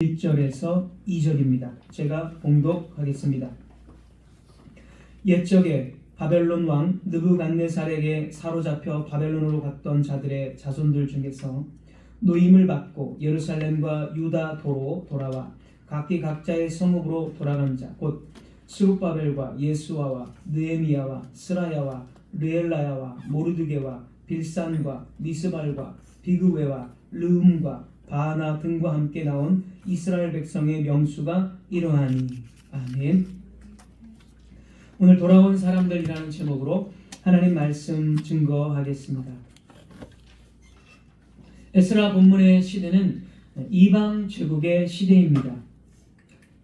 1절에서 2절입니다. 제가 봉독하겠습니다. 옛적에 바벨론 왕 느부갓네살에게 사로잡혀 바벨론으로 갔던 자들의 자손들 중에서 노임을 받고 예루살렘과 유다 도로 돌아와 각기 각자의 성읍으로 돌아간 자 곧 스룹바벨과 예수아와 느헤미야와 스라야와 르엘라야와 모르드게와 빌산과 미스발과 비그웨와 르흠과 바하나 등과 함께 나온 이스라엘 백성의 명수가 이러하니. 아멘. 오늘 돌아온 사람들이라는 제목으로 하나님 말씀 증거하겠습니다. 에스라 본문의 시대는 이방 제국의 시대입니다.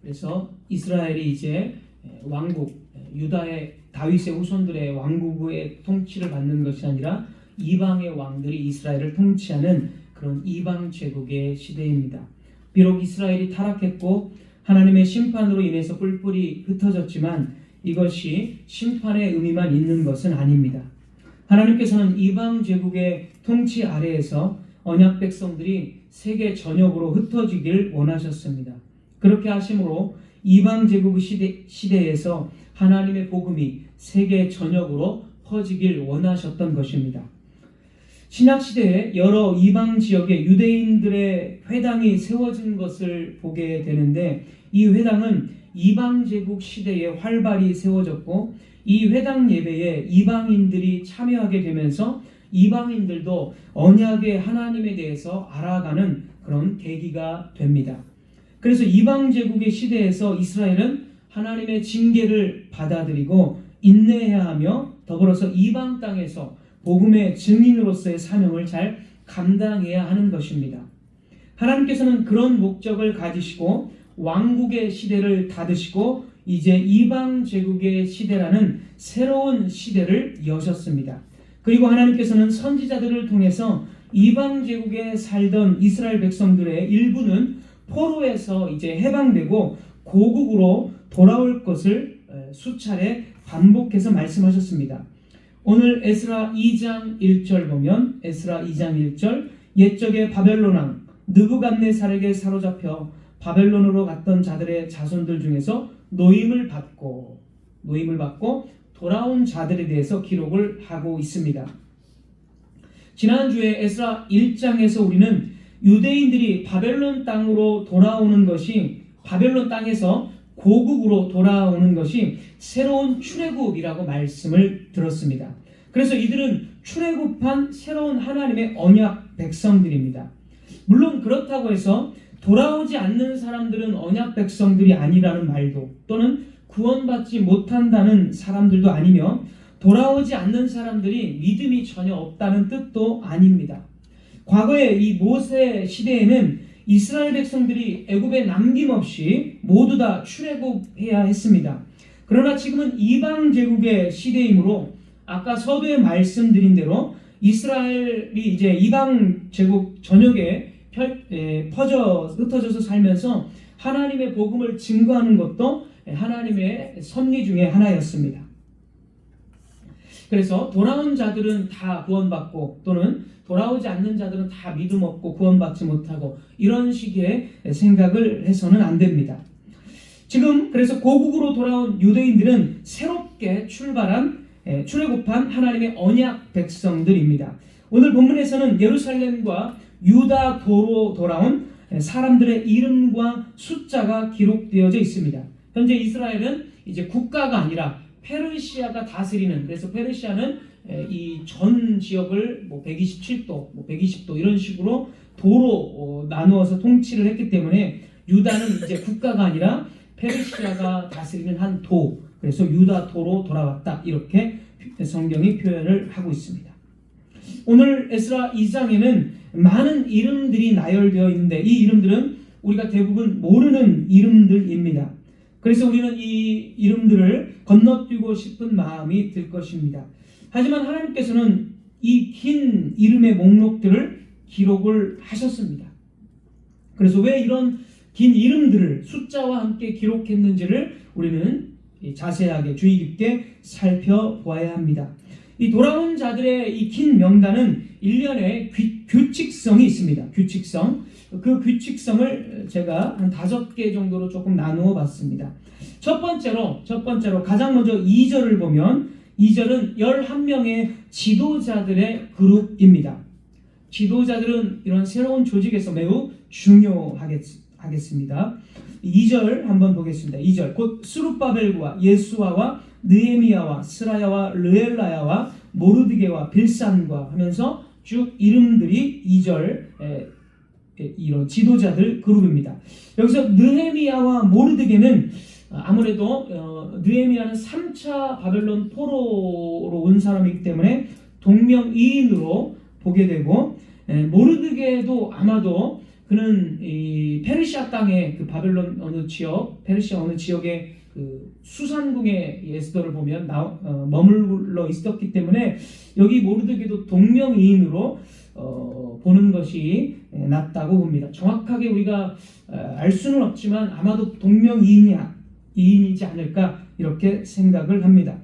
그래서 이스라엘이 이제 왕국, 유다의 다윗의 후손들의 왕국의 통치를 받는 것이 아니라 이방의 왕들이 이스라엘을 통치하는 그런 이방 제국의 시대입니다. 비록 이스라엘이 타락했고 하나님의 심판으로 인해서 뿔뿔이 흩어졌지만 이것이 심판의 의미만 있는 것은 아닙니다. 하나님께서는 이방 제국의 통치 아래에서 언약 백성들이 세계 전역으로 흩어지길 원하셨습니다. 그렇게 하심으로 이방 제국 시대에서 하나님의 복음이 세계 전역으로 퍼지길 원하셨던 것입니다. 신약시대에 여러 이방 지역에 유대인들의 회당이 세워진 것을 보게 되는데 이 회당은 이방 제국 시대에 활발히 세워졌고 이 회당 예배에 이방인들이 참여하게 되면서 이방인들도 언약의 하나님에 대해서 알아가는 그런 계기가 됩니다. 그래서 이방 제국의 시대에서 이스라엘은 하나님의 징계를 받아들이고 인내해야 하며 더불어서 이방 땅에서 복음의 증인으로서의 사명을 잘 감당해야 하는 것입니다. 하나님께서는 그런 목적을 가지시고 왕국의 시대를 닫으시고 이제 이방 제국의 시대라는 새로운 시대를 여셨습니다. 그리고 하나님께서는 선지자들을 통해서 이방 제국에 살던 이스라엘 백성들의 일부는 포로에서 이제 해방되고 고국으로 돌아올 것을 수차례 반복해서 말씀하셨습니다. 오늘 에스라 2장 1절 보면 에스라 2장 1절 옛적에 바벨론 왕 느부갓네살에게 사로잡혀 바벨론으로 갔던 자들의 자손들 중에서 노임을 받고 돌아온 자들에 대해서 기록을 하고 있습니다. 지난주에 에스라 1장에서 우리는 유대인들이 바벨론 땅으로 돌아오는 것이 바벨론 땅에서 고국으로 돌아오는 것이 새로운 출애굽이라고 말씀을 들었습니다. 그래서 이들은 출애굽한 새로운 하나님의 언약 백성들입니다. 물론 그렇다고 해서 돌아오지 않는 사람들은 언약 백성들이 아니라는 말도 또는 구원받지 못한다는 사람들도 아니며 돌아오지 않는 사람들이 믿음이 전혀 없다는 뜻도 아닙니다. 과거에 이 모세 시대에는 이스라엘 백성들이 애굽에 남김없이 모두 다 출애굽해야 했습니다. 그러나 지금은 이방 제국의 시대이므로 아까 서두에 말씀드린 대로 이스라엘이 이제 이방 제국 전역에 흩어져서 살면서 하나님의 복음을 증거하는 것도 하나님의 섭리 중에 하나였습니다. 그래서 돌아온 자들은 다 구원받고 또는 돌아오지 않는 자들은 다 믿음 없고 구원받지 못하고 이런 식의 생각을 해서는 안 됩니다. 지금 그래서 고국으로 돌아온 유대인들은 새롭게 출애굽한 하나님의 언약 백성들입니다. 오늘 본문에서는 예루살렘과 유다 도로 돌아온 사람들의 이름과 숫자가 기록되어져 있습니다. 현재 이스라엘은 이제 국가가 아니라 페르시아가 다스리는, 그래서 페르시아는 이 전 지역을 127도, 120도 이런 식으로 도로 나누어서 통치를 했기 때문에 유다는 이제 국가가 아니라 페르시아가 다스리는 한 도, 그래서 유다 도로 돌아왔다 이렇게 성경이 표현을 하고 있습니다. 오늘 에스라 2장에는 많은 이름들이 나열되어 있는데 이 이름들은 우리가 대부분 모르는 이름들입니다. 그래서 우리는 이 이름들을 건너뛰고 싶은 마음이 들 것입니다. 하지만 하나님께서는 이 긴 이름의 목록들을 기록을 하셨습니다. 그래서 왜 이런 긴 이름들을 숫자와 함께 기록했는지를 우리는 자세하게 주의 깊게 살펴보아야 합니다. 이 돌아온 자들의 이 긴 명단은 일련의 규칙성이 있습니다. 규칙성. 그 규칙성을 제가 한 5개 정도로 조금 나누어 봤습니다. 첫 번째로 가장 먼저 2절을 보면 2절은 11명의 지도자들의 그룹입니다. 지도자들은 이런 새로운 조직에서 매우 중요하겠습니다. 2절 한번 보겠습니다. 2절 곧 스룹바벨과 예수아와 느헤미야와 스라야와 르엘라야와 모르드게와 빌산과 하면서 쭉 이름들이 2절 이런 지도자들 그룹입니다. 여기서 느헤미야와 모르드게는 아무래도 느헤미야는 3차 바벨론 포로로 온 사람이기 때문에 동명이인으로 보게 되고, 모르드게도 아마도 그는 이 페르시아 땅의 그 바벨론 어느 지역, 페르시아 어느 지역의 그 수산궁의 에스더를 보면 머물러 있었기 때문에 여기 모르드게도 동명이인으로 보는 것이 낫다고 봅니다. 정확하게 우리가 알 수는 없지만 아마도 동명이인이지 않을까 이렇게 생각을 합니다.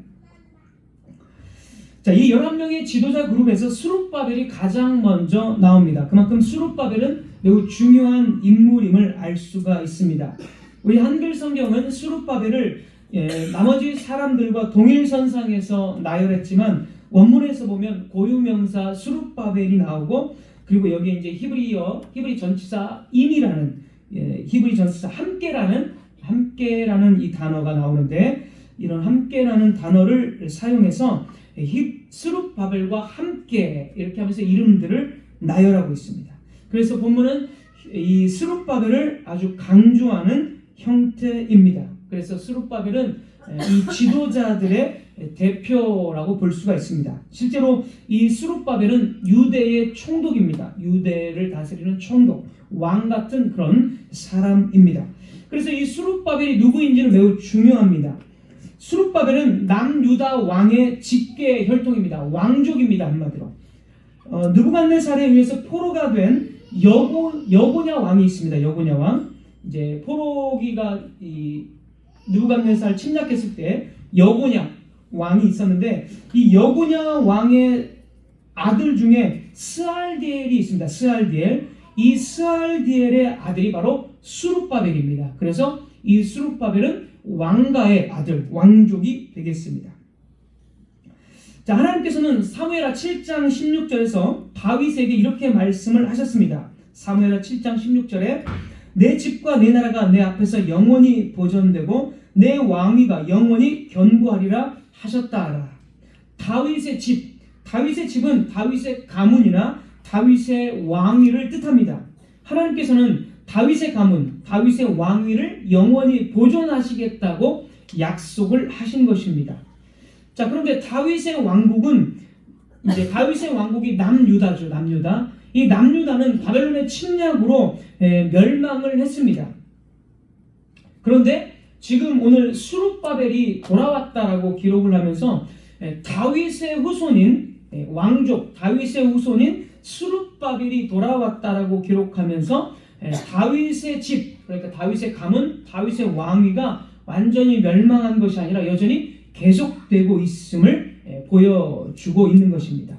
자, 이 11명의 지도자 그룹에서 스룹바벨이 가장 먼저 나옵니다. 그만큼 스룹바벨은 매우 중요한 인물임을 알 수가 있습니다. 우리 한글 성경은 스룹바벨을 나머지 사람들과 동일선상에서 나열했지만 원문에서 보면 고유명사 스룹바벨이 나오고, 그리고 여기에 이제 히브리 전치사 임이라는 히브리 전치사 함께라는 이 단어가 나오는데, 이런 함께라는 단어를 사용해서 스룹바벨과 함께 이렇게 하면서 이름들을 나열하고 있습니다. 그래서 본문은 이 스룹바벨을 아주 강조하는 형태입니다. 그래서 스룹바벨은 이 지도자들의 대표라고 볼 수가 있습니다. 실제로 이 스룹바벨은 유대의 총독입니다. 유대를 다스리는 총독, 왕 같은 그런 사람입니다. 그래서 이 스룹바벨이 누구인지는 매우 중요합니다. 스룹바벨은 남유다 왕의 직계 혈통입니다. 왕족입니다. 한마디로 느부갓네살에 의해서 포로가 된 여고냐 왕이 있습니다. 여고냐 왕. 이제 포로기가 이 느부갓네살 침략했을 때 여고냐 왕이 있었는데, 이 여고냐 왕의 아들 중에 스알디엘이 있습니다. 이 스알디엘의 아들이 바로 스룹바벨입니다. 그래서 이 스룹바벨은 왕가의 아들, 왕족이 되겠습니다. 자, 하나님께서는 사무엘하 7장 16절에서 다윗에게 이렇게 말씀을 하셨습니다. 사무엘하 7장 16절에 내 집과 내 나라가 내 앞에서 영원히 보존되고 내 왕위가 영원히 견고하리라 하셨다. 다윗의 집은 다윗의 가문이나 다윗의 왕위를 뜻합니다. 하나님께서는 다윗의 가문, 다윗의 왕위를 영원히 보존하시겠다고 약속을 하신 것입니다. 자, 그런데 다윗의 왕국이 남유다죠. 남유다. 이 남유다는 바벨론의 침략으로 멸망을 했습니다. 그런데 지금 오늘 스룹바벨이 돌아왔다라고 기록을 하면서 다윗의 후손인 왕족, 다윗의 후손인 스룹바벨이 돌아왔다라고 기록하면서 다윗의 집, 그러니까 다윗의 가문, 다윗의 왕위가 완전히 멸망한 것이 아니라 여전히 계속되고 있음을 보여주고 있는 것입니다.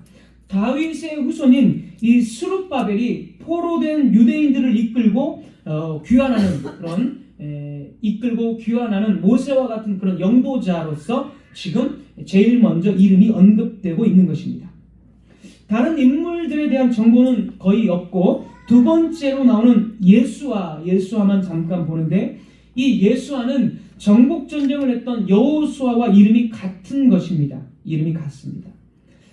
다윗의 후손인 이 스룹바벨이 포로된 유대인들을 이끌고 귀환하는 모세와 같은 그런 영도자로서 지금 제일 먼저 이름이 언급되고 있는 것입니다. 다른 인물들에 대한 정보는 거의 없고, 두 번째로 나오는 예수아만 잠깐 보는데, 이 예수아는 정복전쟁을 했던 여호수아와 이름이 같은 것입니다. 이름이 같습니다.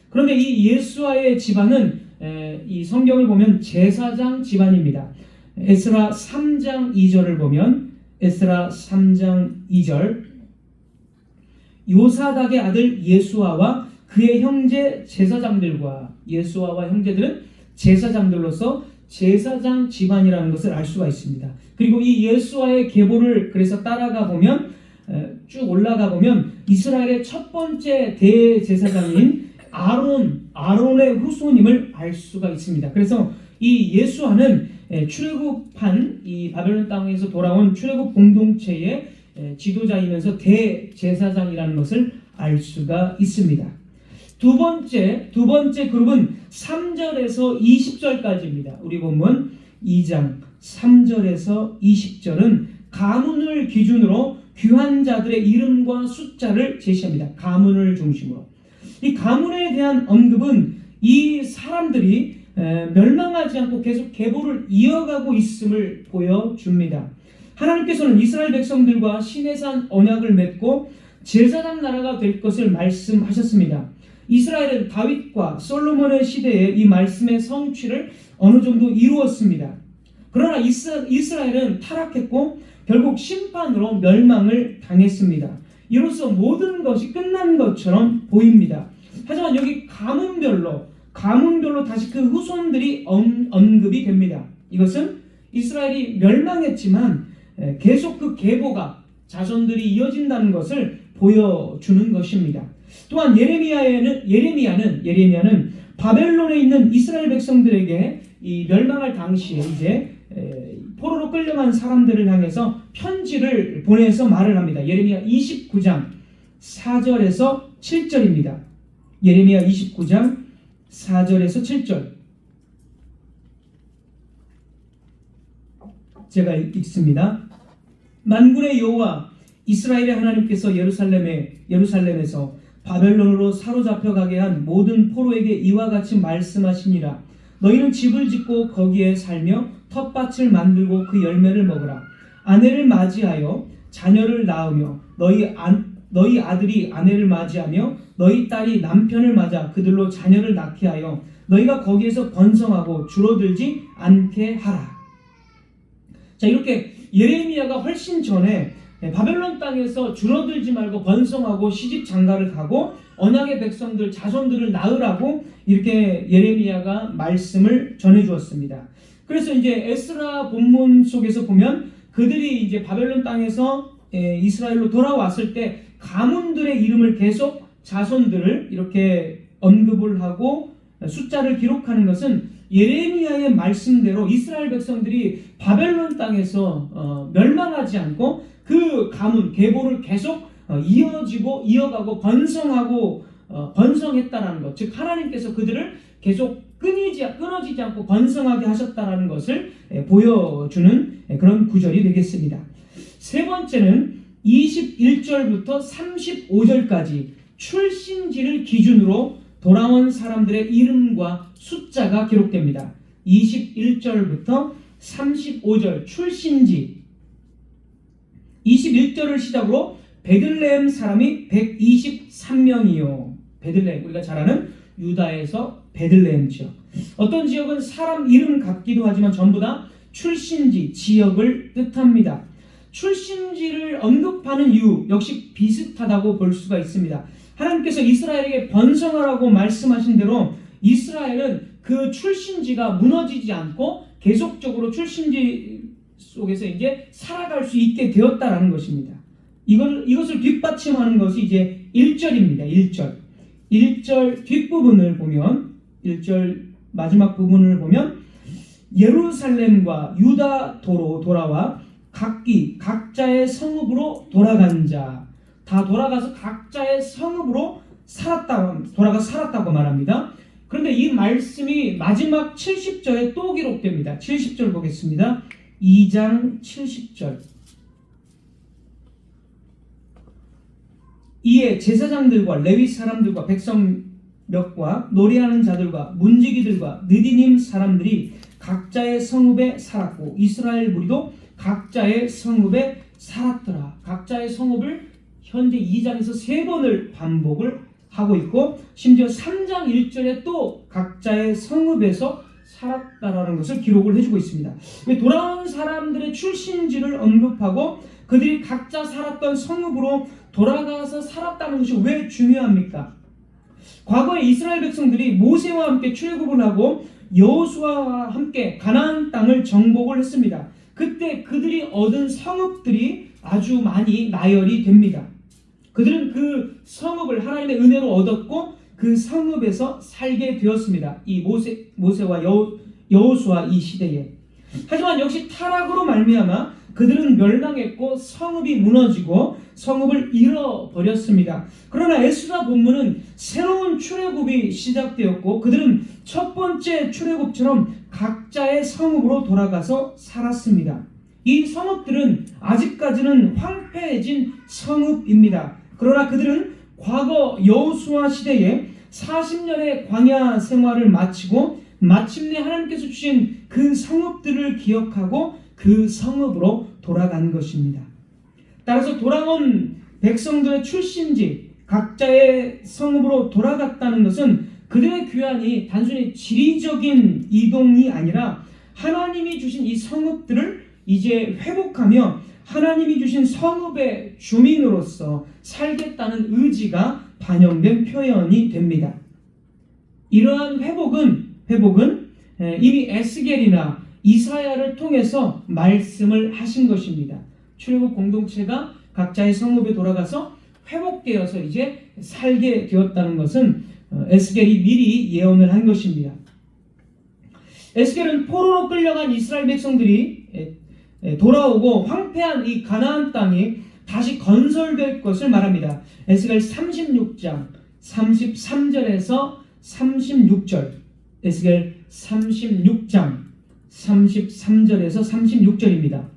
그런데 이 예수아의 집안은 이 성경을 보면 제사장 집안입니다. 에스라 3장 2절을 보면 에스라 3장 2절 요사닥의 아들 예수아와 그의 형제 제사장들과, 예수아와 형제들은 제사장들로서 제사장 집안이라는 것을 알 수가 있습니다. 그리고 이 예수아의 계보를 그래서 따라가 보면 쭉 올라가 보면 이스라엘의 첫 번째 대제사장인 아론의 후손임을 알 수가 있습니다. 그래서 이 예수아는 출애굽한 이 바벨론 땅에서 돌아온 출애굽 공동체의 지도자이면서 대제사장이라는 것을 알 수가 있습니다. 두 번째 그룹은 3절에서 20절까지입니다. 우리 본문 2장 3절에서 20절은 가문을 기준으로 귀한 자들의 이름과 숫자를 제시합니다. 가문을 중심으로. 이 가문에 대한 언급은 이 사람들이 멸망하지 않고 계속 계보를 이어가고 있음을 보여줍니다. 하나님께서는 이스라엘 백성들과 시내산 언약을 맺고 제사장 나라가 될 것을 말씀하셨습니다. 이스라엘은 다윗과 솔로몬의 시대에 이 말씀의 성취를 어느 정도 이루었습니다. 그러나 이스라엘은 타락했고 결국 심판으로 멸망을 당했습니다. 이로써 모든 것이 끝난 것처럼 보입니다. 하지만 여기 가문별로 다시 그 후손들이 언급이 됩니다. 이것은 이스라엘이 멸망했지만 계속 그 계보가 자손들이 이어진다는 것을 보여주는 것입니다. 또한 예레미야는 바벨론에 있는 이스라엘 백성들에게 이 멸망할 당시에 이제 포로로 끌려간 사람들을 향해서 편지를 보내서 말을 합니다. 예레미야 29장 4절에서 7절입니다. 예레미야 29장 4절에서 7절 제가 읽습니다. 만군의 여호와 이스라엘의 하나님께서 예루살렘에서 바벨론으로 사로잡혀 가게 한 모든 포로에게 이와 같이 말씀하시니라. 너희는 집을 짓고 거기에 살며 텃밭을 만들고 그 열매를 먹으라. 아내를 맞이하여 자녀를 낳으며 너희 아들이 아내를 맞이하며 너희 딸이 남편을 맞아 그들로 자녀를 낳게 하여 너희가 거기에서 번성하고 줄어들지 않게 하라. 자, 이렇게 예레미야가 훨씬 전에 바벨론 땅에서 줄어들지 말고 번성하고 시집 장가를 가고 언약의 백성들 자손들을 낳으라고 이렇게 예레미야가 말씀을 전해 주었습니다. 그래서 이제 에스라 본문 속에서 보면 그들이 이제 바벨론 땅에서 이스라엘로 돌아왔을 때 가문들의 이름을 계속 자손들을 이렇게 언급을 하고 숫자를 기록하는 것은 예레미야의 말씀대로 이스라엘 백성들이 바벨론 땅에서 멸망하지 않고 그 가문 계보를 계속 이어가고 번성했다라는 것, 즉 하나님께서 그들을 계속 끊어지지 않고 번성하게 하셨다라는 것을 보여주는 그런 구절이 되겠습니다. 세 번째는 21절부터 35절까지 출신지를 기준으로 돌아온 사람들의 이름과 숫자가 기록됩니다. 21절부터 35절 출신지. 21절을 시작으로 베들레헴 사람이 123명이요. 베들레헴, 우리가 잘 아는 유다에서 베들레헴 지역. 어떤 지역은 사람 이름 같기도 하지만 전부 다 출신지, 지역을 뜻합니다. 출신지를 언급하는 이유 역시 비슷하다고 볼 수가 있습니다. 하나님께서 이스라엘에게 번성하라고 말씀하신 대로 이스라엘은 그 출신지가 무너지지 않고 계속적으로 출신지 속에서 이제 살아갈 수 있게 되었다라는 것입니다. 이것을 뒷받침하는 것이 이제 1절입니다. 1절 뒷부분을 보면 1절 마지막 부분을 보면 예루살렘과 유다도로 돌아와 각자의 성읍으로 돌아간 자, 다 돌아가서 각자의 성읍으로 살았다고 말합니다. 그런데 이 말씀이 마지막 70절에 또 기록됩니다. 70절 보겠습니다. 2장 70절. 이에 제사장들과 레위 사람들과 백성 몇과 노래하는 자들과 문지기들과 느디님 사람들이 각자의 성읍에 살았고 이스라엘 무리도 각자의 성읍에 살았더라. 각자의 성읍을 현재 2장에서 3번을 반복을 하고 있고 심지어 3장 1절에 또 각자의 성읍에서 살았다라는 것을 기록을 해주고 있습니다. 돌아온 사람들의 출신지를 언급하고 그들이 각자 살았던 성읍으로 돌아가서 살았다는 것이 왜 중요합니까? 과거에 이스라엘 백성들이 모세와 함께 출애굽을 하고 여호수아와 함께 가나안 땅을 정복을 했습니다. 그때 그들이 얻은 성읍들이 아주 많이 나열이 됩니다. 그들은 그 성읍을 하나님의 은혜로 얻었고 그 성읍에서 살게 되었습니다. 이 모세와 여호수아 이 시대에. 하지만 역시 타락으로 말미암아 그들은 멸망했고 성읍이 무너지고 성읍을 잃어버렸습니다. 그러나 에스라 본문은 새로운 출애굽이 시작되었고 그들은 첫 번째 출애굽처럼 각자의 성읍으로 돌아가서 살았습니다. 이 성읍들은 아직까지는 황폐해진 성읍입니다. 그러나 그들은 과거 여호수아 시대에 40년의 광야 생활을 마치고 마침내 하나님께서 주신 그 성읍들을 기억하고 그 성읍으로 돌아간 것입니다. 따라서 돌아온 백성들의 출신지 각자의 성읍으로 돌아갔다는 것은 그들의 귀환이 단순히 지리적인 이동이 아니라 하나님이 주신 이 성읍들을 이제 회복하며 하나님이 주신 성읍의 주민으로서 살겠다는 의지가 반영된 표현이 됩니다. 이러한 회복은 이미 에스겔이나 이사야를 통해서 말씀을 하신 것입니다. 출애굽 공동체가 각자의 성읍에 돌아가서 회복되어서 이제 살게 되었다는 것은 에스겔이 미리 예언을 한 것입니다. 에스겔은 포로로 끌려간 이스라엘 백성들이 돌아오고 황폐한 이 가나안 땅이 다시 건설될 것을 말합니다. 에스겔 36장 33절에서 36절, 에스겔 36장 33절에서 36절입니다.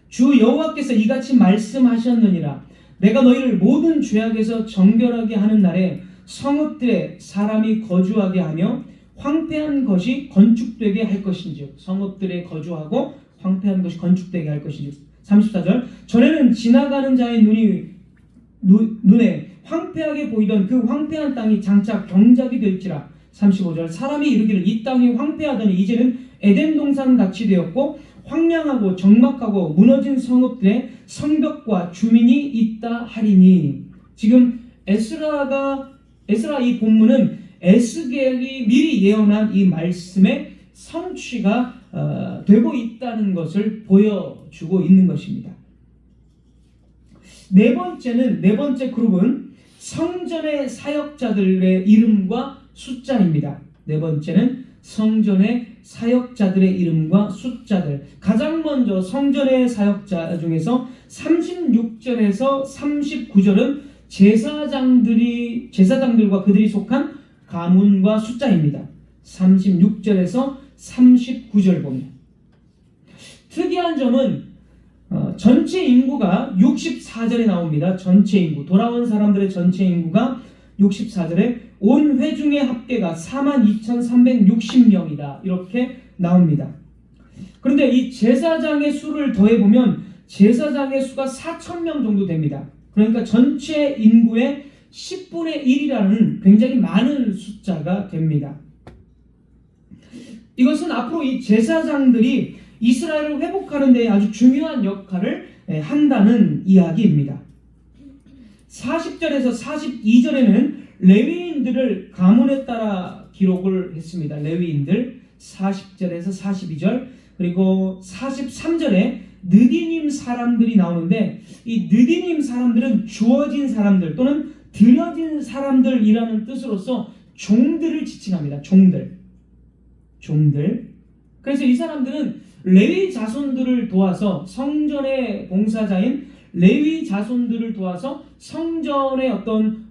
주 여호와께서 이같이 말씀하셨느니라. 내가 너희를 모든 죄악에서 정결하게 하는 날에 성읍들에 사람이 거주하게 하며 황폐한 것이 건축되게 할 것인지, 성읍들에 거주하고 황폐한 것이 건축되게 할 것인지. 34절, 전에는 지나가는 자의 눈에 황폐하게 보이던 그 황폐한 땅이 장차 경작이 될지라. 35절, 사람이 이르기를 이 땅이 황폐하더니 이제는 에덴 동산 같이 되었고 황량하고 적막하고 무너진 성읍들의 성벽과 주민이 있다 하리니. 지금 에스라 이 본문은 에스겔이 미리 예언한 이 말씀의 성취가 되고 있다는 것을 보여주고 있는 것입니다. 네 번째 그룹은 성전의 사역자들의 이름과 숫자입니다. 네 번째는 성전의 사역자들의 이름과 숫자들. 가장 먼저 성전의 사역자 중에서 36절에서 39절은 제사장들과 그들이 속한 가문과 숫자입니다. 36절에서 39절 보면 특이한 점은 전체 인구가 64절에 나옵니다. 전체 인구, 돌아온 사람들의 전체 인구가 64절에 온 회중의 합계가 42,360명이다 이렇게 나옵니다. 그런데 이 제사장의 수를 더해보면 제사장의 수가 4,000명 정도 됩니다. 그러니까 전체 인구의 10분의 1이라는 굉장히 많은 숫자가 됩니다. 이것은 앞으로 이 제사장들이 이스라엘을 회복하는 데 아주 중요한 역할을 한다는 이야기입니다. 40절에서 42절에는 레위인들을 가문에 따라 기록을 했습니다. 레위인들 40절에서 42절, 그리고 43절에 느디님 사람들이 나오는데 이 느디님 사람들은 주어진 사람들 또는 드려진 사람들이라는 뜻으로서 종들을 지칭합니다. 종들. 그래서 이 사람들은 레위 자손들을 도와서 성전의 봉사자인 레위 자손들을 도와서 성전의 어떤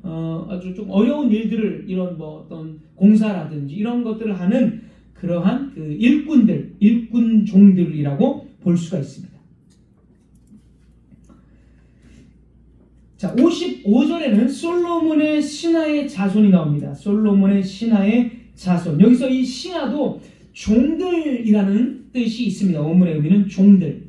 아주 좀 어려운 일들을 이런 어떤 공사라든지 이런 것들을 하는 그러한 그 일꾼 종들이라고 볼 수가 있습니다. 자, 55절에는 솔로몬의 신하의 자손이 나옵니다. 솔로몬의 신하의 자손. 여기서 이 신하도 종들이라는 뜻이 있습니다. 원문의 의미는 종들.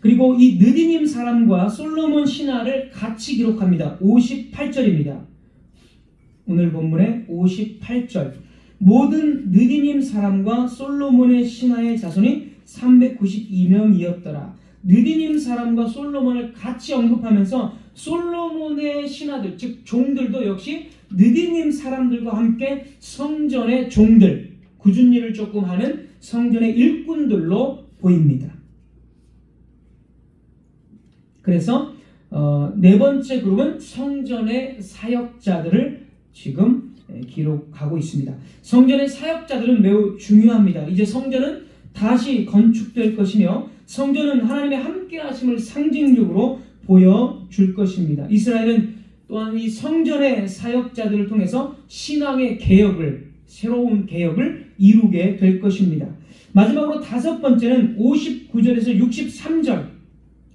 그리고 이 느디님 사람과 솔로몬 신하를 같이 기록합니다. 58절입니다. 오늘 본문의 58절. 모든 느디님 사람과 솔로몬의 신하의 자손이 392명이었더라. 느디님 사람과 솔로몬을 같이 언급하면서 솔로몬의 신하들, 즉 종들도 역시 느디님 사람들과 함께 성전의 종들, 굳은 일을 조금 하는 성전의 일꾼들로 보입니다. 그래서 네 번째 그룹은 성전의 사역자들을 지금 기록하고 있습니다. 성전의 사역자들은 매우 중요합니다. 이제 성전은 다시 건축될 것이며 성전은 하나님의 함께하심을 상징적으로 보여줄 것입니다. 이스라엘은 또한 이 성전의 사역자들을 통해서 신앙의 개혁을, 새로운 개혁을 이루게 될 것입니다. 마지막으로 다섯 번째는 59절에서 63절,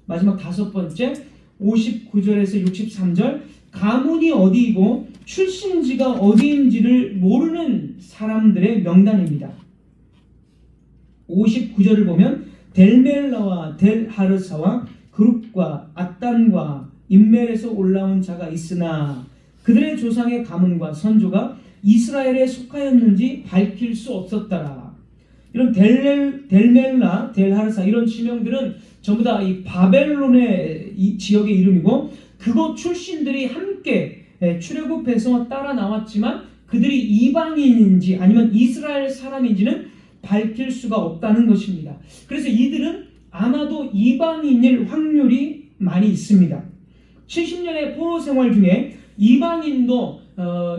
마지막 다섯 번째 59절에서 63절, 가문이 어디이고 출신지가 어디인지를 모르는 사람들의 명단입니다. 59절을 보면 델멜라와 델하르사와 그룹과 앗단과 인멜에서 올라온 자가 있으나 그들의 조상의 가문과 선조가 이스라엘에 속하였는지 밝힐 수 없었더라. 이런 델멜라, 델하르사 이런 지명들은 전부 다 이 바벨론의 이 지역의 이름이고 그곳 출신들이 함께 출애굽해서 따라 나왔지만 그들이 이방인인지 아니면 이스라엘 사람인지는 밝힐 수가 없다는 것입니다. 그래서 이들은 아마도 이방인일 확률이 많이 있습니다. 70년의 포로 생활 중에 이방인도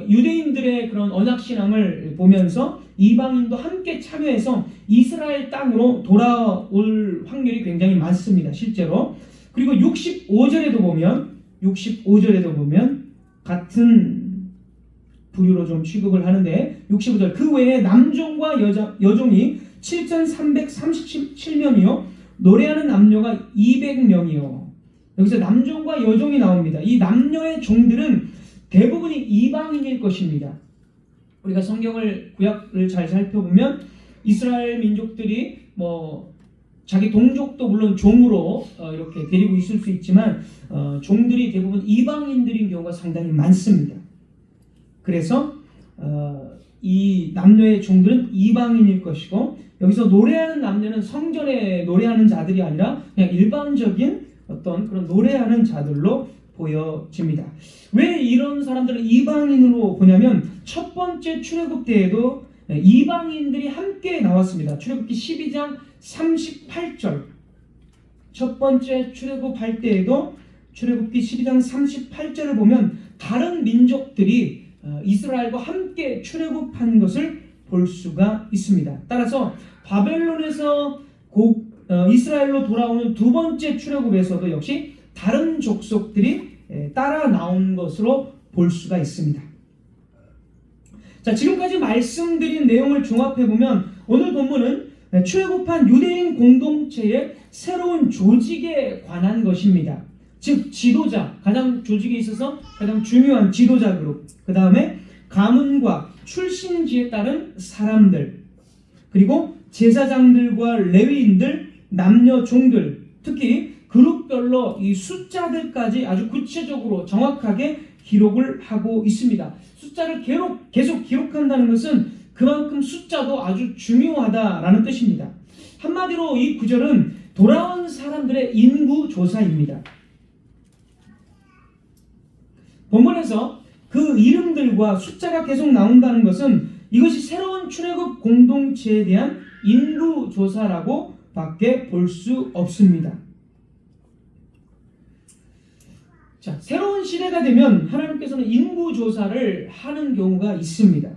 유대인들의 그런 언약신앙을 보면서 이방인도 함께 참여해서 이스라엘 땅으로 돌아올 확률이 굉장히 많습니다. 실제로. 그리고 65절에도 보면 같은 부류로 좀 취급을 하는데 65절 그 외에 남종과 여종이 7,337명이요 노래하는 남녀가 200명이요. 여기서 남종과 여종이 나옵니다. 이 남녀의 종들은 대부분이 이방인일 것입니다. 우리가 성경을 구약을 잘 살펴보면 이스라엘 민족들이 자기 동족도 물론 종으로 이렇게 데리고 있을 수 있지만 종들이 대부분 이방인들인 경우가 상당히 많습니다. 그래서 이 남녀의 종들은 이방인일 것이고 여기서 노래하는 남녀는 성전에 노래하는 자들이 아니라 그냥 일반적인 어떤 그런 노래하는 자들로 보여집니다. 왜 이런 사람들을 이방인으로 보냐면 첫 번째 출애굽 때에도 이방인들이 함께 나왔습니다. 출애굽기 12장 38절 첫 번째 출애굽할 때에도 출애굽기 12장 38절을 보면 다른 민족들이 이스라엘과 함께 출애굽한 것을 볼 수가 있습니다. 따라서 바벨론에서 이스라엘로 돌아오는 두 번째 출애굽에서도 역시 다른 족속들이 따라 나온 것으로 볼 수가 있습니다. 자, 지금까지 말씀드린 내용을 종합해 보면 오늘 본문은 출애굽한 유대인 공동체의 새로운 조직에 관한 것입니다. 즉 지도자, 가장 조직에 있어서 가장 중요한 지도자 그룹, 그 다음에 가문과 출신지에 따른 사람들, 그리고 제사장들과 레위인들, 남녀 종들, 특히 그룹별로 이 숫자들까지 아주 구체적으로 정확하게 기록을 하고 있습니다. 숫자를 계속 기록한다는 것은 그만큼 숫자도 아주 중요하다라는 뜻입니다. 한마디로 이 구절은 돌아온 사람들의 인구 조사입니다. 본문에서 그 이름들과 숫자가 계속 나온다는 것은 이것이 새로운 출애굽 공동체에 대한 인구 조사라고 밖에 볼 수 없습니다. 자, 새로운 시대가 되면 하나님께서는 인구 조사를 하는 경우가 있습니다.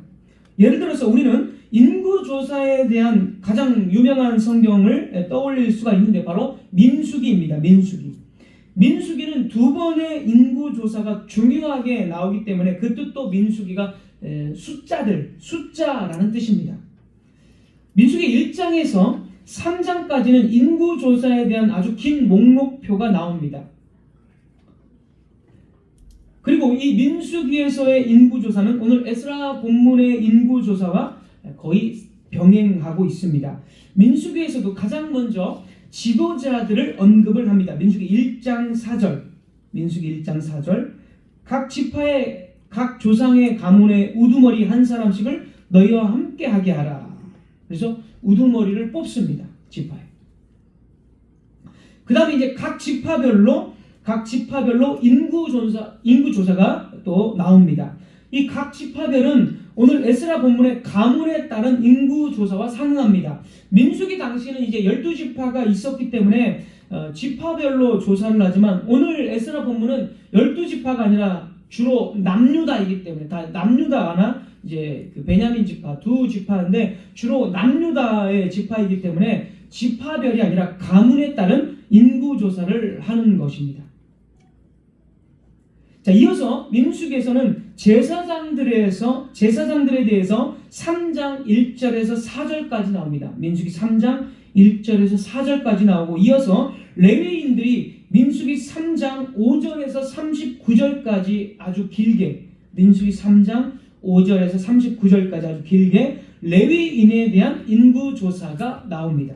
예를 들어서 우리는 인구 조사에 대한 가장 유명한 성경을 떠올릴 수가 있는데 바로 민수기입니다. 민수기는 두 번의 인구 조사가 중요하게 나오기 때문에 그 뜻도 민수기가 숫자라는 뜻입니다. 민수기 1장에서 3장까지는 인구 조사에 대한 아주 긴 목록표가 나옵니다. 그리고 이 민수기에서의 인구조사는 오늘 에스라 본문의 인구조사와 거의 병행하고 있습니다. 민수기에서도 가장 먼저 지도자들을 언급을 합니다. 민수기 1장 4절 각 지파의 각 조상의 가문의 우두머리 한 사람씩을 너희와 함께 하게 하라. 그래서 우두머리를 뽑습니다. 지파에. 그 다음에 이제 각 지파별로 인구조사가 또 나옵니다. 이 각 지파별은 오늘 에스라 본문의 가문에 따른 인구조사와 상응합니다. 민수기 당시에는 이제 12지파가 있었기 때문에 지파별로 조사를 하지만 오늘 에스라 본문은 12지파가 아니라 주로 남유다이기 때문에 다 남유다나 이제 그 베냐민 지파 두 지파인데 주로 남유다의 지파이기 때문에 지파별이 아니라 가문에 따른 인구 조사를 하는 것입니다. 자, 이어서 민수기에서는 제사장들에 대해서 3장 1절에서 4절까지 나옵니다. 민수기 3장 1절에서 4절까지 나오고, 이어서 레위인들이 민수기 3장 5절에서 39절까지 아주 길게, 민수기 3장 5절에서 39절까지 아주 길게 레위인에 대한 인구조사가 나옵니다.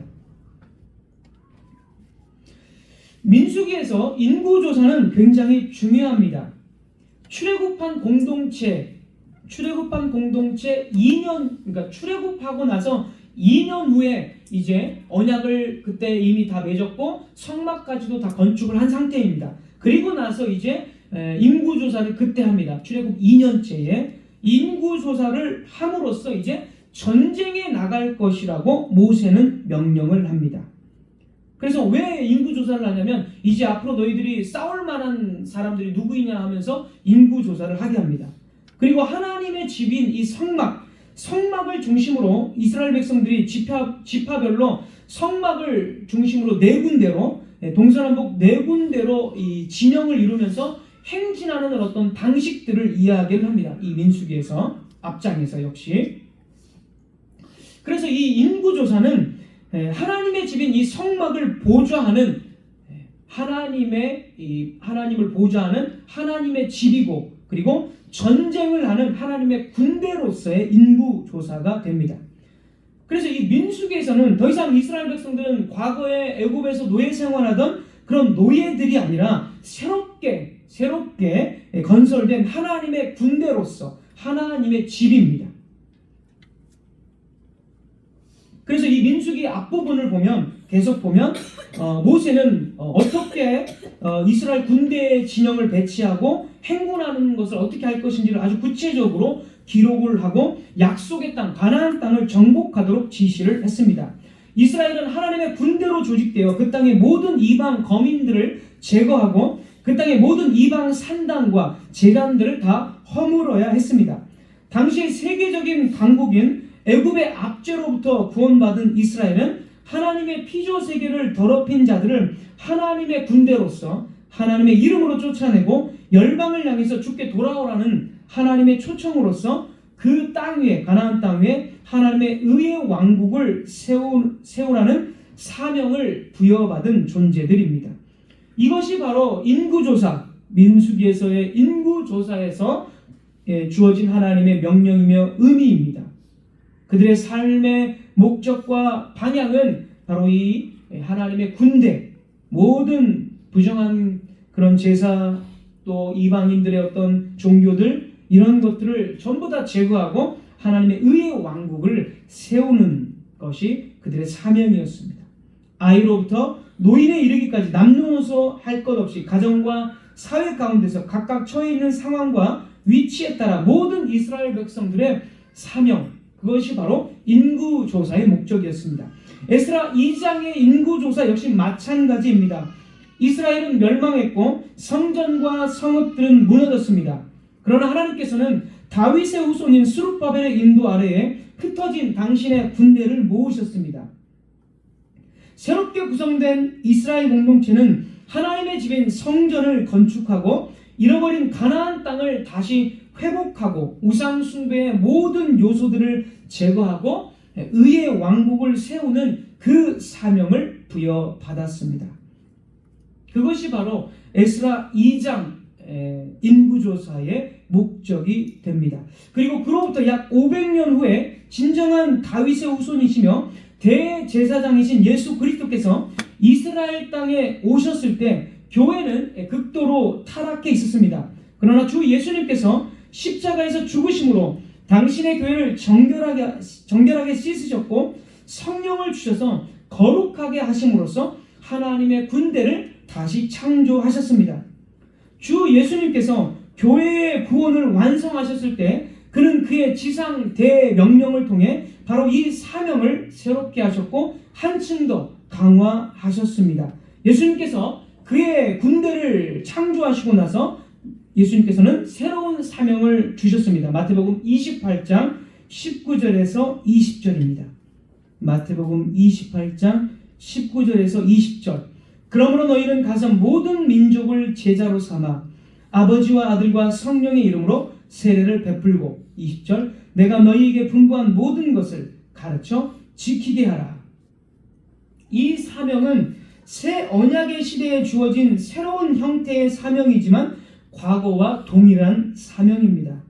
민수기에서 인구조사는 굉장히 중요합니다. 출애굽한 공동체 2년, 그러니까 출애굽하고 나서 2년 후에 이제 언약을 그때 이미 다 맺었고 성막까지도 다 건축을 한 상태입니다. 그리고 나서 이제 인구조사를 그때 합니다. 출애굽 2년째에 인구조사를 함으로써 이제 전쟁에 나갈 것이라고 모세는 명령을 합니다. 그래서 왜 인구조사를 하냐면 이제 앞으로 너희들이 싸울 만한 사람들이 누구이냐 하면서 인구조사를 하게 합니다. 그리고 하나님의 집인 이 성막을 중심으로 이스라엘 백성들이 지파별로 성막을 중심으로 네 군데로, 동서남북 네 군데로 이 진영을 이루면서 행진하는 어떤 방식들을 이야기를 합니다. 이 민수기에서 앞장에서 역시. 그래서 이 인구조사는 하나님의 집인 이 성막을 보좌하는 하나님을 보좌하는 하나님의 집이고, 그리고 전쟁을 하는 하나님의 군대로서의 인구조사가 됩니다. 그래서 이 민수기에서는 더 이상 이스라엘 백성들은 과거에 애굽에서 노예 생활하던 그런 노예들이 아니라 새롭게 건설된 하나님의 군대로서 하나님의 집입니다. 그래서 이 민수기 앞부분을 계속 보면 모세는 어떻게 이스라엘 군대의 진영을 배치하고 행군하는 것을 어떻게 할 것인지를 아주 구체적으로 기록을 하고 약속의 땅 가나안 땅을 정복하도록 지시를 했습니다. 이스라엘은 하나님의 군대로 조직되어 그 땅의 모든 이방 거민들을 제거하고 그 땅의 모든 이방 산당과 제단들을 다 허물어야 했습니다. 당시 세계적인 강국인 애굽의 압제로부터 구원받은 이스라엘은 하나님의 피조 세계를 더럽힌 자들을 하나님의 군대로서 하나님의 이름으로 쫓아내고 열방을 향해서 주께 돌아오라는 하나님의 초청으로서 그 땅 위에, 가나안 땅 위에 하나님의 의의 왕국을 세우라는 사명을 부여받은 존재들입니다. 이것이 바로 인구조사, 민수기에서의 인구조사에서 주어진 하나님의 명령이며 의미입니다. 그들의 삶의 목적과 방향은 바로 이 하나님의 군대, 모든 부정한 그런 제사, 또 이방인들의 어떤 종교들, 이런 것들을 전부 다 제거하고 하나님의 의의 왕국을 세우는 것이 그들의 사명이었습니다. 아이로부터 노인에 이르기까지 남녀노소 할 것 없이 가정과 사회 가운데서 각각 처해 있는 상황과 위치에 따라 모든 이스라엘 백성들의 사명, 그것이 바로 인구조사의 목적이었습니다. 에스라 2장의 인구조사 역시 마찬가지입니다. 이스라엘은 멸망했고 성전과 성읍들은 무너졌습니다. 그러나 하나님께서는 다윗의 후손인 스룹바벨의 인도 아래에 흩어진 당신의 군대를 모으셨습니다. 새롭게 구성된 이스라엘 공동체는 하나님의 집인 성전을 건축하고 잃어버린 가나안 땅을 다시 회복하고 우상 숭배의 모든 요소들을 제거하고 의의 왕국을 세우는 그 사명을 부여받았습니다. 그것이 바로 에스라 2장 인구조사의 목적이 됩니다. 그리고 그로부터 약 500년 후에 진정한 다윗의 후손이시며 대제사장이신 예수 그리스도께서 이스라엘 땅에 오셨을 때 교회는 극도로 타락해 있었습니다. 그러나 주 예수님께서 십자가에서 죽으심으로 당신의 교회를 정결하게 씻으셨고 성령을 주셔서 거룩하게 하심으로써 하나님의 군대를 다시 창조하셨습니다. 주 예수님께서 교회의 구원을 완성하셨을 때 그는 그의 지상 대명령을 통해 바로 이 사명을 새롭게 하셨고 한층 더 강화하셨습니다. 예수님께서 그의 군대를 창조하시고 나서 예수님께서는 새로운 사명을 주셨습니다. 마태복음 28장 19절에서 20절입니다. 마태복음 28장 19절에서 20절. 그러므로 너희는 가서 모든 민족을 제자로 삼아 아버지와 아들과 성령의 이름으로 세례를 베풀고 20절 내가 너희에게 분부한 모든 것을 가르쳐 지키게 하라. 이 사명은 새 언약의 시대에 주어진 새로운 형태의 사명이지만 과거와 동일한 사명입니다.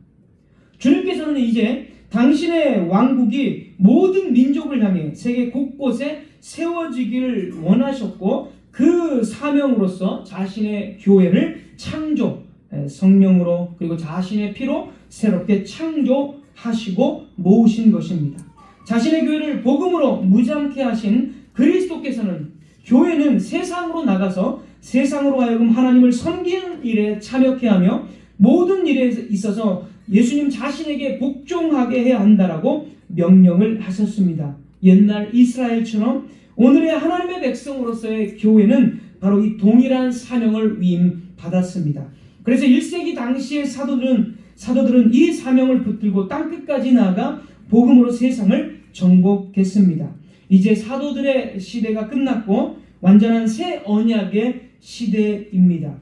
주님께서는 이제 당신의 왕국이 모든 민족을 향해 세계 곳곳에 세워지기를 원하셨고 그 사명으로서 자신의 교회를 창조, 성령으로 그리고 자신의 피로 새롭게 창조하시고 모으신 것입니다. 자신의 교회를 복음으로 무장케 하신 그리스도께서는 교회는 세상으로 나가서 세상으로 하여금 하나님을 섬기는 일에 참여케 하며 모든 일에 있어서 예수님 자신에게 복종하게 해야 한다라고 명령을 하셨습니다. 옛날 이스라엘처럼 오늘의 하나님의 백성으로서의 교회는 바로 이 동일한 사명을 위임받았습니다. 그래서 1세기 당시의 사도들은 이 사명을 붙들고 땅끝까지 나아가 복음으로 세상을 정복했습니다. 이제 사도들의 시대가 끝났고 완전한 새 언약의 시대입니다.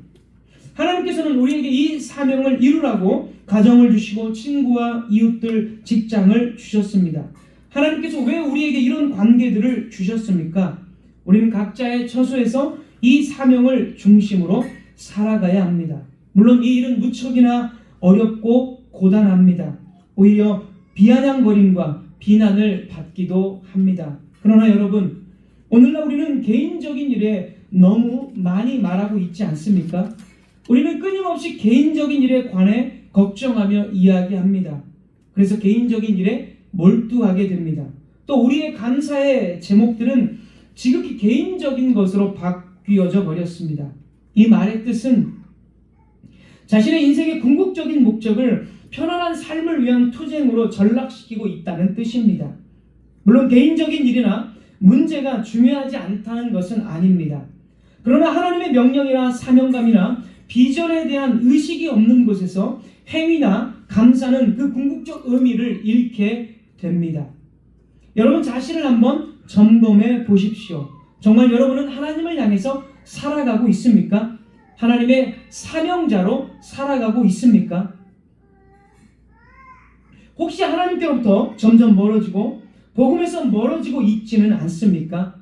하나님께서는 우리에게 이 사명을 이루라고 가정을 주시고 친구와 이웃들, 직장을 주셨습니다. 하나님께서 왜 우리에게 이런 관계들을 주셨습니까? 우리는 각자의 처소에서 이 사명을 중심으로 살아가야 합니다. 물론 이 일은 무척이나 어렵고 고단합니다. 오히려 비아냥거림과 비난을 받기도 합니다. 그러나 여러분, 오늘날 우리는 개인적인 일에 너무 많이 말하고 있지 않습니까? 우리는 끊임없이 개인적인 일에 관해 걱정하며 이야기합니다. 그래서 개인적인 일에 몰두하게 됩니다. 또 우리의 감사의 제목들은 지극히 개인적인 것으로 바뀌어져 버렸습니다. 이 말의 뜻은 자신의 인생의 궁극적인 목적을 편안한 삶을 위한 투쟁으로 전락시키고 있다는 뜻입니다. 물론 개인적인 일이나 문제가 중요하지 않다는 것은 아닙니다. 그러나 하나님의 명령이나 사명감이나 비전에 대한 의식이 없는 곳에서 행위나 감사는 그 궁극적 의미를 잃게 됩니다. 여러분 자신을 한번 점검해 보십시오. 정말 여러분은 하나님을 향해서 살아가고 있습니까? 하나님의 사명자로 살아가고 있습니까? 혹시 하나님께로부터 점점 멀어지고 복음에서 멀어지고 있지는 않습니까?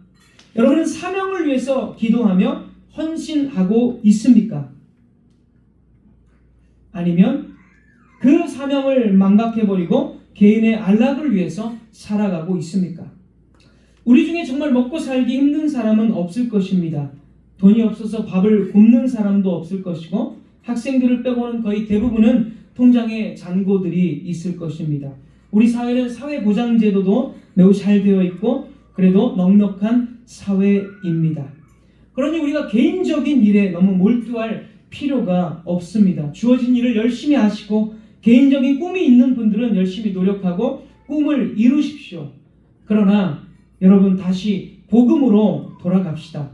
여러분은 사명을 위해서 기도하며 헌신하고 있습니까? 아니면 그 사명을 망각해버리고 개인의 안락을 위해서 살아가고 있습니까? 우리 중에 정말 먹고 살기 힘든 사람은 없을 것입니다. 돈이 없어서 밥을 굶는 사람도 없을 것이고 학생들을 빼고는 거의 대부분은 통장에 잔고들이 있을 것입니다. 우리 사회는 사회보장제도도 매우 잘 되어 있고 그래도 넉넉한 사회입니다. 그러니 우리가 개인적인 일에 너무 몰두할 필요가 없습니다. 주어진 일을 열심히 하시고 개인적인 꿈이 있는 분들은 열심히 노력하고 꿈을 이루십시오. 그러나 여러분 다시 복음으로 돌아갑시다.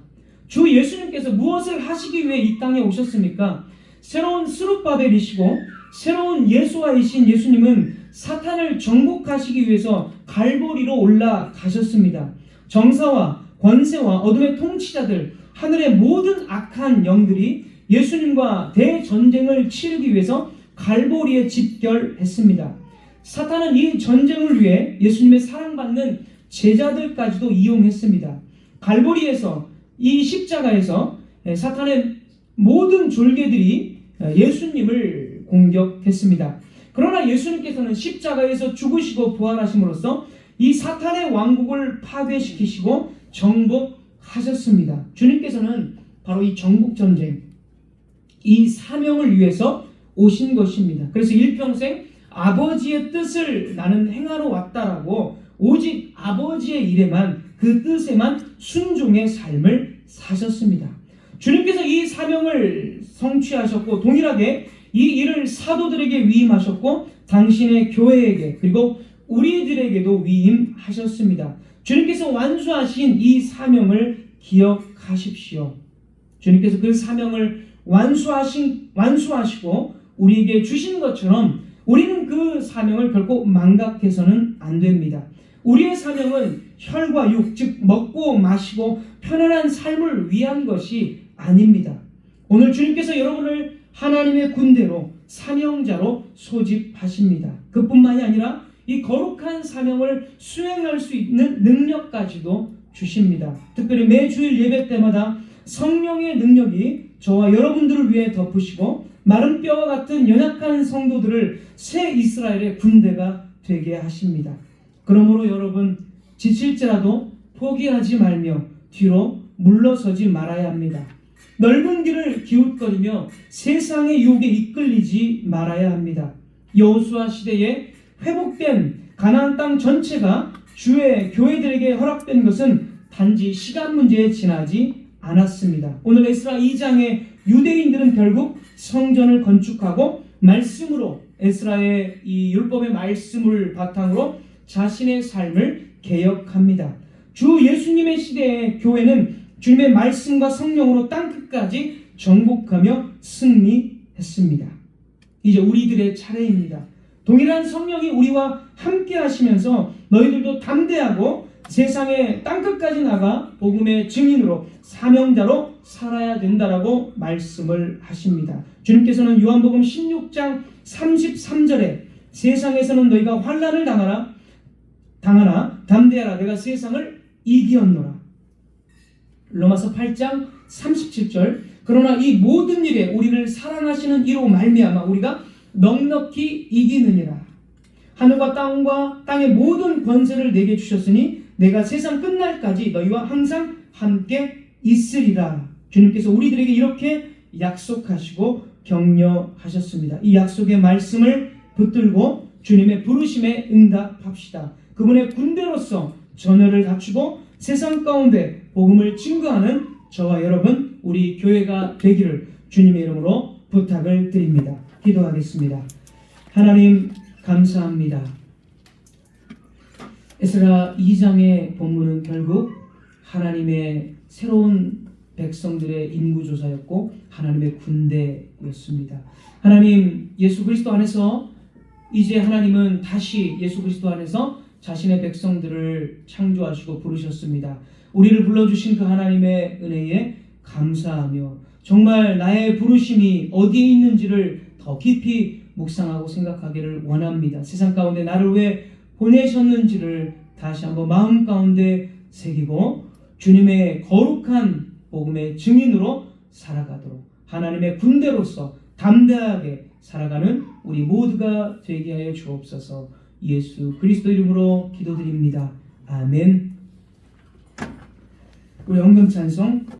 주 예수님께서 무엇을 하시기 위해 이 땅에 오셨습니까? 새로운 스룹바벨이시고 새로운 예수와이신 예수님은 사탄을 정복하시기 위해서 갈보리로 올라가셨습니다. 정사와 권세와 어둠의 통치자들, 하늘의 모든 악한 영들이 예수님과 대전쟁을 치르기 위해서 갈보리에 집결했습니다. 사탄은 이 전쟁을 위해 예수님의 사랑받는 제자들까지도 이용했습니다. 갈보리에서 이 십자가에서 사탄의 모든 졸개들이 예수님을 공격했습니다. 그러나 예수님께서는 십자가에서 죽으시고 부활하심으로써 이 사탄의 왕국을 파괴시키시고 정복하셨습니다. 주님께서는 바로 이 정복전쟁, 이 사명을 위해서 오신 것입니다. 그래서 일평생 아버지의 뜻을 나는 행하러 왔다라고 오직 아버지의 일에만 그 뜻에만 순종의 삶을 사셨습니다. 주님께서 이 사명을 성취하셨고 동일하게 이 일을 사도들에게 위임하셨고 당신의 교회에게 그리고 우리들에게도 위임하셨습니다. 주님께서 완수하신 이 사명을 기억하십시오. 주님께서 그 사명을 완수하시고 우리에게 주신 것처럼 우리는 그 사명을 결코 망각해서는 안 됩니다. 우리의 사명은 혈과 육, 즉 먹고 마시고 편안한 삶을 위한 것이 아닙니다. 오늘 주님께서 여러분을 하나님의 군대로 사명자로 소집하십니다. 그뿐만이 아니라 이 거룩한 사명을 수행할 수 있는 능력까지도 주십니다. 특별히 매주일 예배 때마다 성령의 능력이 저와 여러분들을 위해 덮으시고 마른 뼈와 같은 연약한 성도들을 새 이스라엘의 군대가 되게 하십니다. 그러므로 여러분, 지칠지라도 포기하지 말며 뒤로 물러서지 말아야 합니다. 넓은 길을 기웃거리며 세상의 유혹에 이끌리지 말아야 합니다. 여호수아 시대에 회복된 가나안 땅 전체가 주의 교회들에게 허락된 것은 단지 시간 문제에 지나지 않았습니다. 오늘 에스라 2장의 유대인들은 결국 성전을 건축하고 말씀으로, 에스라의 이 율법의 말씀을 바탕으로 자신의 삶을 개혁합니다. 주 예수님의 시대의 교회는 주님의 말씀과 성령으로 땅끝까지 정복하며 승리했습니다. 이제 우리들의 차례입니다. 동일한 성령이 우리와 함께 하시면서 너희들도 담대하고 세상의 땅끝까지 나가 복음의 증인으로 사명자로 살아야 된다라고 말씀을 하십니다. 주님께서는 요한복음 16장 33절에 세상에서는 너희가 환난을 당하나 담대하라, 내가 세상을 이기었노라. 로마서 8장 37절, 그러나 이 모든 일에 우리를 사랑하시는 이로 말미암아 우리가 넉넉히 이기느니라. 하늘과 땅과 땅의 모든 권세를 내게 주셨으니 내가 세상 끝날까지 너희와 항상 함께 있으리라. 주님께서 우리들에게 이렇게 약속하시고 격려하셨습니다. 이 약속의 말씀을 붙들고 주님의 부르심에 응답합시다. 그분의 군대로서 전열을 갖추고 세상 가운데 복음을 증거하는 저와 여러분, 우리 교회가 되기를 주님의 이름으로 부탁을 드립니다. 기도하겠습니다. 하나님, 감사합니다. 에스라 2장의 본문은 결국 하나님의 새로운 백성들의 인구조사였고 하나님의 군대였습니다. 하나님, 예수 그리스도 안에서 이제 하나님은 다시 예수 그리스도 안에서 자신의 백성들을 창조하시고 부르셨습니다. 우리를 불러주신 그 하나님의 은혜에 감사하며 정말 나의 부르심이 어디에 있는지를 더 깊이 묵상하고 생각하기를 원합니다. 세상 가운데 나를 왜 보내셨는지를 다시 한번 마음 가운데 새기고 주님의 거룩한 복음의 증인으로 살아가도록 하나님의 군대로서 담대하게 살아가는 우리 모두가 되게 하여 주옵소서. 예수 그리스도 이름으로 기도드립니다. 아멘. 우리 헌금 찬송